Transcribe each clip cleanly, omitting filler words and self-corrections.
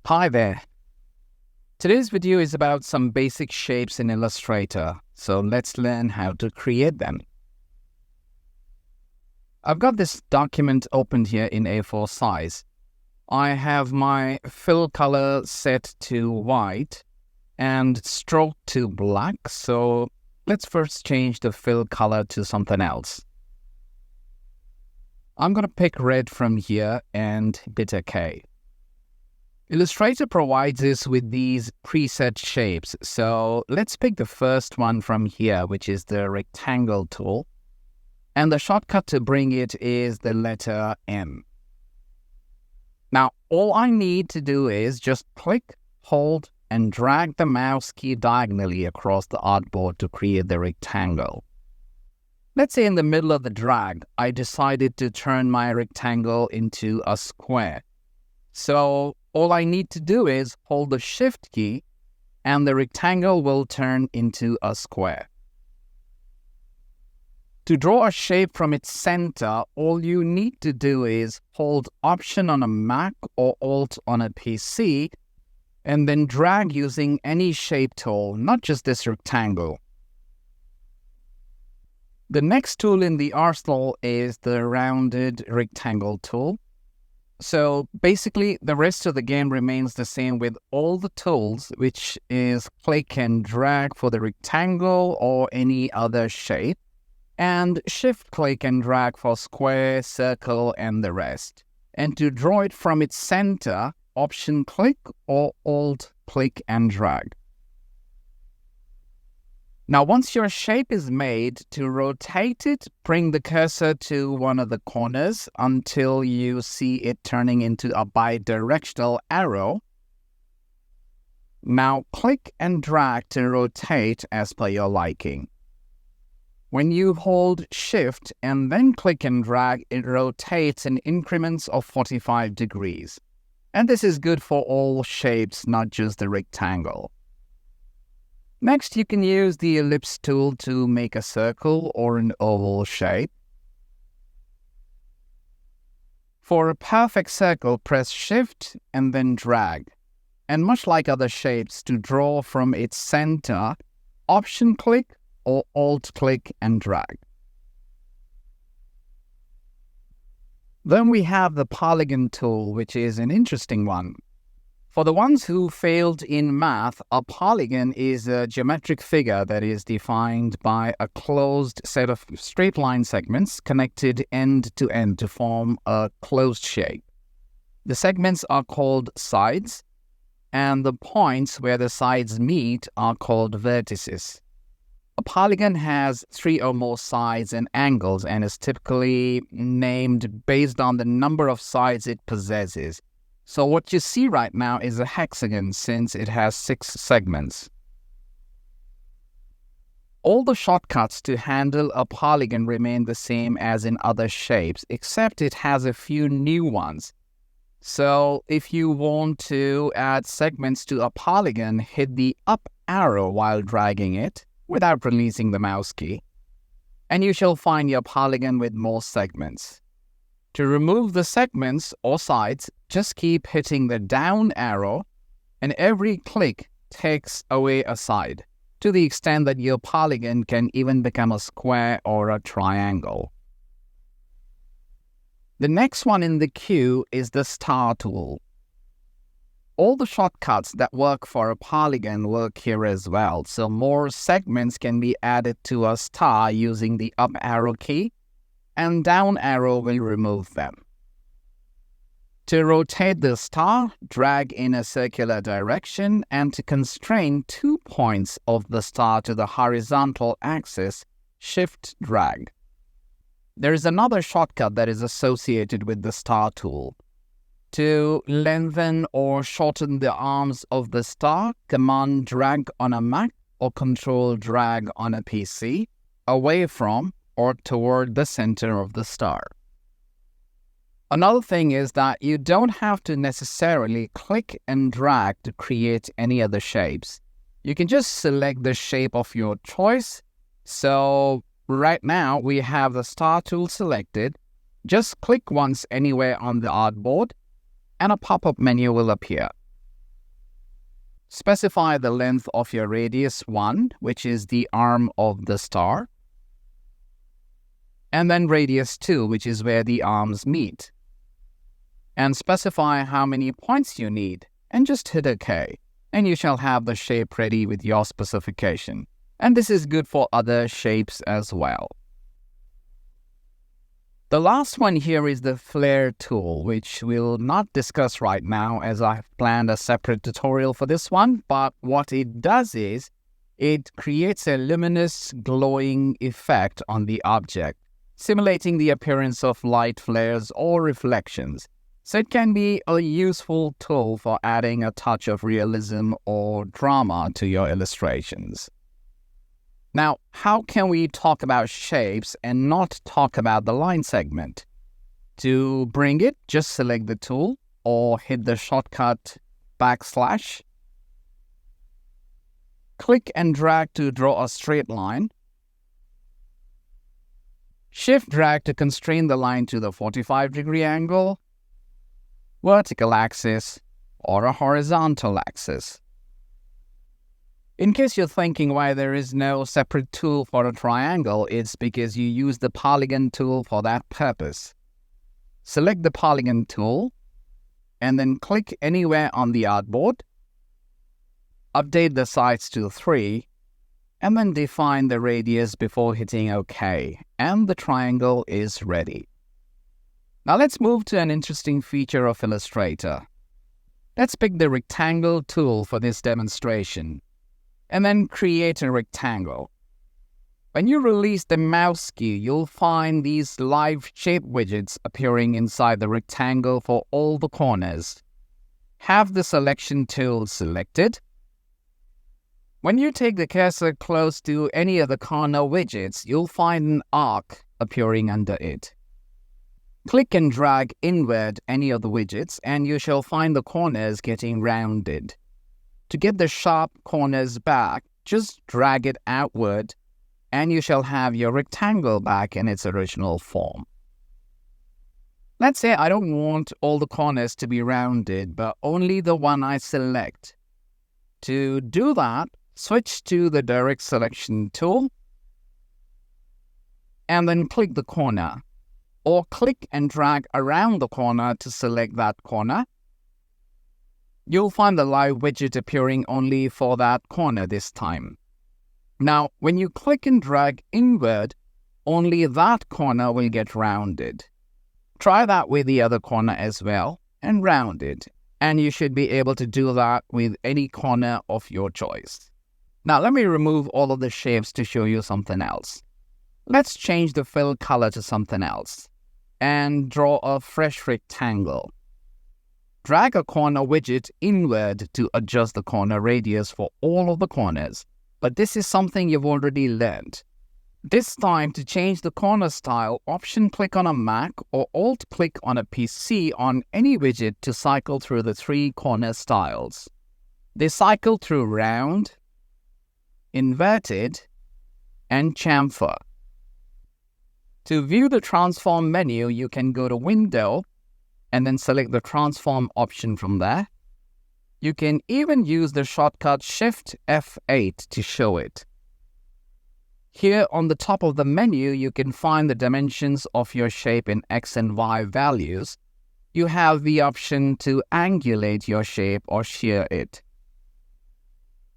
Hi there. Today's video is about some basic shapes in Illustrator, so let's learn how to create them. I've got this document opened here in A4 size. I have my fill color set to white and stroke to black, so let's first change the fill color to something else. I'm going to pick red from here and hit OK. Illustrator provides us with these preset shapes, so let's pick the first one from here, which is the rectangle tool. And the shortcut to bring it is the letter M. Now, all I need to do is just click, hold, and drag the mouse key diagonally across the artboard to create the rectangle. Let's say in the middle of the drag, I decided to turn my rectangle into a square. So all I need to do is hold the Shift key and the rectangle will turn into a square. To draw a shape from its center, all you need to do is hold Option on a Mac or Alt on a PC and then drag using any shape tool, not just this rectangle. The next tool in the arsenal is the rounded rectangle tool. So basically, the rest of the game remains the same with all the tools, which is click and drag for the rectangle or any other shape, and shift click and drag for square, circle, and the rest. And to draw it from its center, Option click or Alt click and drag. Now, once your shape is made, to rotate it, bring the cursor to one of the corners until you see it turning into a bidirectional arrow. Now, click and drag to rotate as per your liking. When you hold Shift and then click and drag, it rotates in increments of 45 degrees. And this is good for all shapes, not just the rectangle. Next, you can use the ellipse tool to make a circle or an oval shape. For a perfect circle, press Shift and then drag. And much like other shapes, to draw from its center, Option click or Alt click and drag. Then we have the polygon tool, which is an interesting one. For the ones who failed in math, a polygon is a geometric figure that is defined by a closed set of straight line segments connected end to end to form a closed shape. The segments are called sides, and the points where the sides meet are called vertices. A polygon has 3 or more sides and angles and is typically named based on the number of sides it possesses. So what you see right now is a hexagon since it has 6 segments. All the shortcuts to handle a polygon remain the same as in other shapes, except it has a few new ones. So if you want to add segments to a polygon, hit the up arrow while dragging it without releasing the mouse key, and you shall find your polygon with more segments. To remove the segments or sides, just keep hitting the down arrow, and every click takes away a side, to the extent that your polygon can even become a square or a triangle. The next one in the queue is the star tool. All the shortcuts that work for a polygon work here as well, so more segments can be added to a star using the up arrow key, and down arrow will remove them. To rotate the star, drag in a circular direction, and to constrain 2 points of the star to the horizontal axis, Shift drag. There is another shortcut that is associated with the star tool. To lengthen or shorten the arms of the star, Command drag on a Mac or Control drag on a PC away from or toward the center of the star. Another thing is that you don't have to necessarily click and drag to create any other shapes. You can just select the shape of your choice. So right now we have the star tool selected. Just click once anywhere on the artboard and a pop-up menu will appear. Specify the length of your radius 1, which is the arm of the star, and then radius 2, which is where the arms meet. And specify how many points you need, and just hit OK, and you shall have the shape ready with your specification. And this is good for other shapes as well. The last one here is the flair tool, which we'll not discuss right now as I've planned a separate tutorial for this one. But what it does is it creates a luminous glowing effect on the object, simulating the appearance of light flares or reflections. So it can be a useful tool for adding a touch of realism or drama to your illustrations. Now, how can we talk about shapes and not talk about the line segment? To bring it, just select the tool or hit the shortcut \. Click and drag to draw a straight line. Shift drag to constrain the line to the 45-degree angle, vertical axis, or a horizontal axis. In case you're thinking why there is no separate tool for a triangle, it's because you use the polygon tool for that purpose. Select the polygon tool and then click anywhere on the artboard. Update the sides to 3 and then define the radius before hitting OK, and the triangle is ready. Now let's move to an interesting feature of Illustrator. Let's pick the rectangle tool for this demonstration, and then create a rectangle. When you release the mouse key, you'll find these live shape widgets appearing inside the rectangle for all the corners. Have the selection tool selected. When you take the cursor close to any of the corner widgets, you'll find an arc appearing under it. Click and drag inward any of the widgets, and you shall find the corners getting rounded. To get the sharp corners back, just drag it outward, and you shall have your rectangle back in its original form. Let's say I don't want all the corners to be rounded, but only the one I select. To do that, switch to the direct selection tool, and then click the corner, or click and drag around the corner to select that corner. You'll find the live widget appearing only for that corner this time. Now, when you click and drag inward, only that corner will get rounded. Try that with the other corner as well and round it, and you should be able to do that with any corner of your choice. Now, let me remove all of the shapes to show you something else. Let's change the fill color to something else and draw a fresh rectangle. Drag a corner widget inward to adjust the corner radius for all of the corners, but this is something you've already learned. This time, to change the corner style, Option-click on a Mac or Alt-click on a PC on any widget to cycle through the 3 corner styles. They cycle through round, inverted, and chamfer. To view the transform menu, you can go to Window and then select the transform option from there. You can even use the shortcut Shift F8 to show it. Here on the top of the menu, you can find the dimensions of your shape in X and Y values. You have the option to angulate your shape or shear it.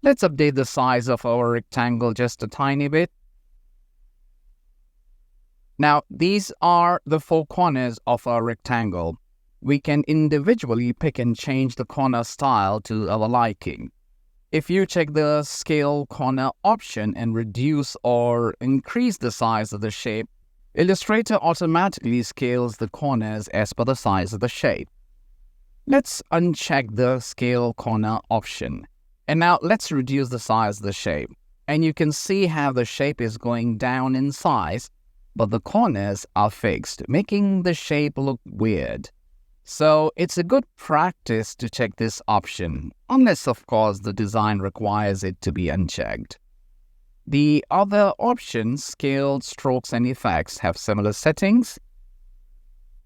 Let's update the size of our rectangle just a tiny bit. Now, these are the 4 corners of our rectangle. We can individually pick and change the corner style to our liking. If you check the Scale Corner option and reduce or increase the size of the shape, Illustrator automatically scales the corners as per the size of the shape. Let's uncheck the Scale Corner option. And now let's reduce the size of the shape. And you can see how the shape is going down in size, but the corners are fixed, making the shape look weird. So it's a good practice to check this option, unless of course the design requires it to be unchecked. The other options, scaled strokes and effects, have similar settings.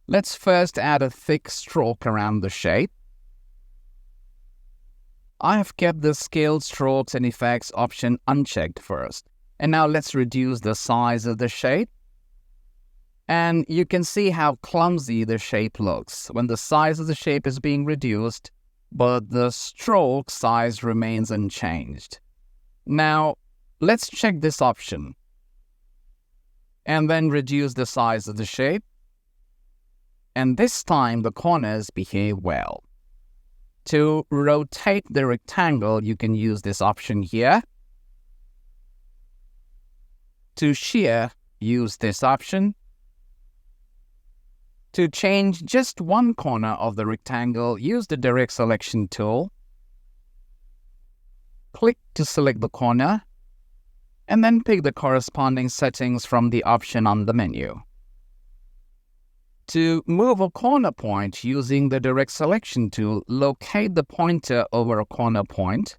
Let's first add a thick stroke around the shape. I have kept the scale, strokes, and effects option unchecked first. And now let's reduce the size of the shape. And you can see how clumsy the shape looks when the size of the shape is being reduced, but the stroke size remains unchanged. Now, let's check this option and then reduce the size of the shape. And this time the corners behave well. To rotate the rectangle, you can use this option here. To shear, use this option. To change just one corner of the rectangle, use the direct selection tool. Click to select the corner, and then pick the corresponding settings from the option on the menu. To move a corner point using the direct selection tool, locate the pointer over a corner point,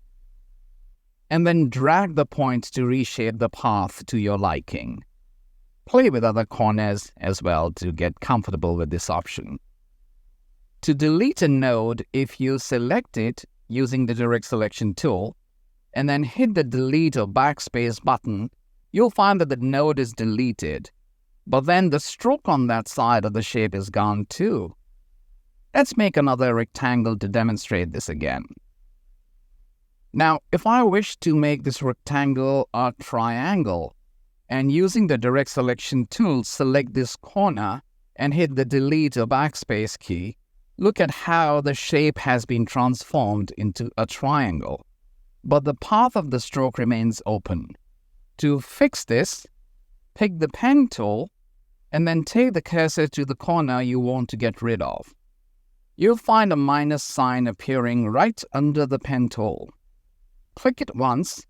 and then drag the point to reshape the path to your liking. Play with other corners as well to get comfortable with this option. To delete a node, if you select it using the direct selection tool, and then hit the delete or backspace button, you'll find that the node is deleted. But then the stroke on that side of the shape is gone too. Let's make another rectangle to demonstrate this again. Now, if I wish to make this rectangle a triangle, and using the direct selection tool, select this corner and hit the delete or backspace key, look at how the shape has been transformed into a triangle. But the path of the stroke remains open. To fix this, pick the pen tool and then take the cursor to the corner you want to get rid of. You'll find a minus sign appearing right under the pen tool. Click it once,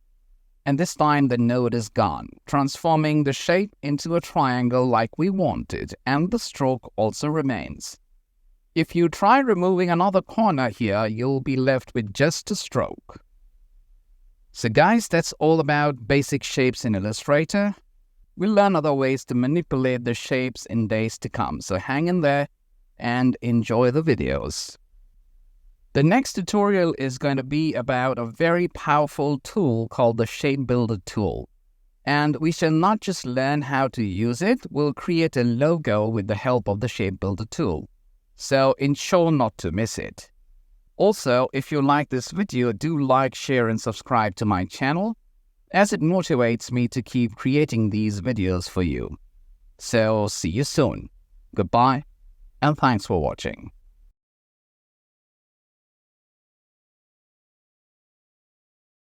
and this time the node is gone, transforming the shape into a triangle like we wanted, and the stroke also remains. If you try removing another corner here, you'll be left with just a stroke. So guys, that's all about basic shapes in Illustrator. We'll learn other ways to manipulate the shapes in days to come, so hang in there and enjoy the videos. The next tutorial is going to be about a very powerful tool called the Shape Builder tool. And we shall not just learn how to use it, we'll create a logo with the help of the Shape Builder tool. So ensure not to miss it. Also, if you like this video, do like, share and subscribe to my channel, as it motivates me to keep creating these videos for you. So see you soon. Goodbye, and thanks for watching.